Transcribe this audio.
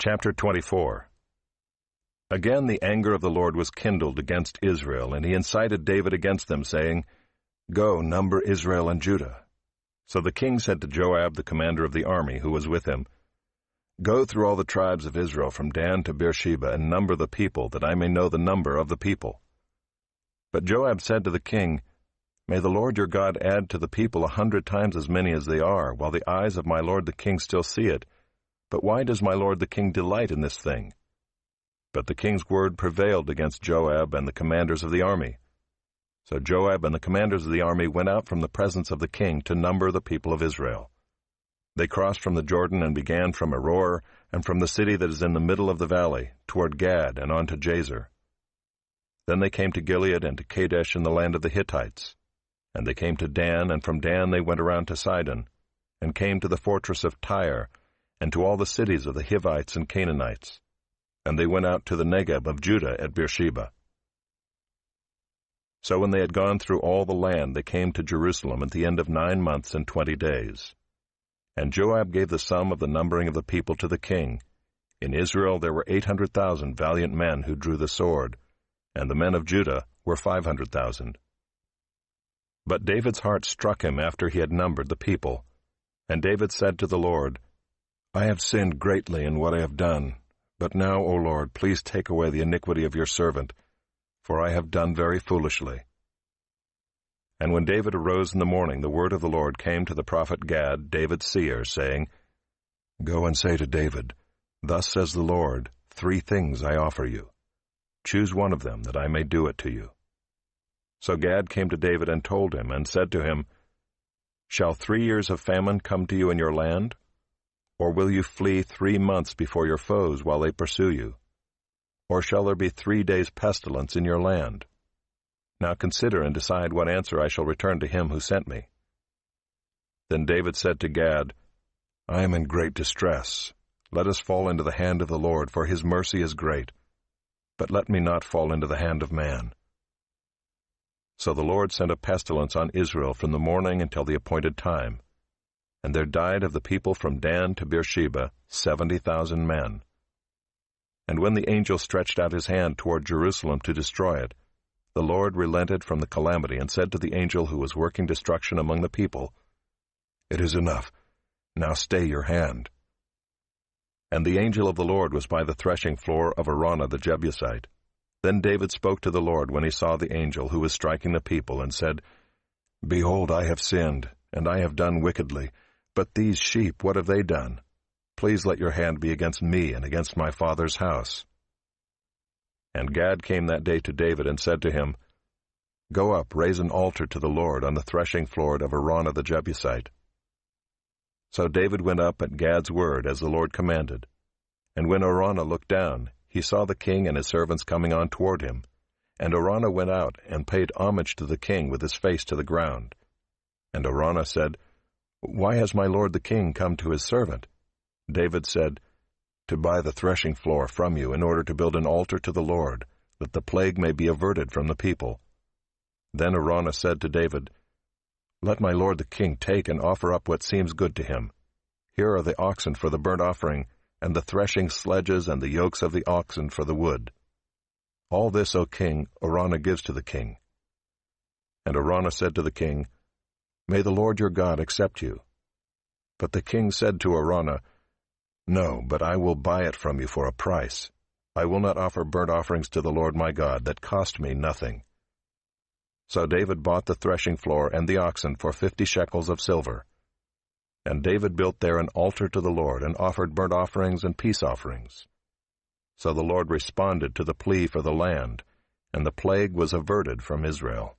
Chapter 24. Again the anger of the Lord was kindled against Israel, and he incited David against them, saying, Go, number Israel and Judah. So the king said to Joab, the commander of the army, who was with him, Go through all the tribes of Israel from Dan to Beersheba, and number the people, that I may know the number of the people. But Joab said to the king, May the Lord your God add to the people 100 times as many as they are, while the eyes of my lord the king still see it. But why does my lord the king delight in this thing? But the king's word prevailed against Joab and the commanders of the army. So Joab and the commanders of the army went out from the presence of the king to number the people of Israel. They crossed from the Jordan and began from Aroer, and from the city that is in the middle of the valley, toward Gad and on to Jazer. Then they came to Gilead and to Kadesh in the land of the Hittites. And they came to Dan, and from Dan they went around to Sidon, and came to the fortress of Tyre, and to all the cities of the Hivites and Canaanites. And they went out to the Negeb of Judah at Beersheba. So when they had gone through all the land, they came to Jerusalem at the end of 9 months and 20 days. And Joab gave the sum of the numbering of the people to the king. In Israel there were 800,000 valiant men who drew the sword, and the men of Judah were 500,000. But David's heart struck him after he had numbered the people. And David said to the Lord, I have sinned greatly in what I have done. But now, O Lord, please take away the iniquity of your servant, for I have done very foolishly. And when David arose in the morning, the word of the Lord came to the prophet Gad, David's seer, saying, Go and say to David, Thus says the Lord, 3 things I offer you. Choose one of them, that I may do it to you. So Gad came to David and told him, and said to him, Shall 3 years of famine come to you in your land? Or will you flee 3 months before your foes while they pursue you? Or shall there be 3 days' pestilence in your land? Now consider and decide what answer I shall return to him who sent me. Then David said to Gad, I am in great distress. Let us fall into the hand of the Lord, for his mercy is great. But let me not fall into the hand of man. So the Lord sent a pestilence on Israel from the morning until the appointed time. And there died of the people from Dan to Beersheba 70,000 men. And when the angel stretched out his hand toward Jerusalem to destroy it, the Lord relented from the calamity and said to the angel who was working destruction among the people, It is enough. Now stay your hand. And the angel of the Lord was by the threshing floor of Araunah the Jebusite. Then David spoke to the Lord when he saw the angel who was striking the people, and said, Behold, I have sinned, and I have done wickedly. But these sheep, what have they done? Please let your hand be against me and against my father's house. And Gad came that day to David and said to him, Go up, raise an altar to the Lord on the threshing floor of Araunah the Jebusite. So David went up at Gad's word, as the Lord commanded. And when Araunah looked down, he saw the king and his servants coming on toward him. And Araunah went out and paid homage to the king with his face to the ground. And Araunah said, Why has my lord the king come to his servant? David said, To buy the threshing floor from you in order to build an altar to the Lord, that the plague may be averted from the people. Then Araunah said to David, Let my lord the king take and offer up what seems good to him. Here are the oxen for the burnt offering, and the threshing sledges and the yokes of the oxen for the wood. All this, O king, Araunah gives to the king. And Araunah said to the king, May the Lord your God accept you. But the king said to Araunah, No, but I will buy it from you for a price. I will not offer burnt offerings to the Lord my God that cost me nothing. So David bought the threshing floor and the oxen for 50 shekels of silver. And David built there an altar to the Lord, and offered burnt offerings and peace offerings. So the Lord responded to the plea for the land, and the plague was averted from Israel.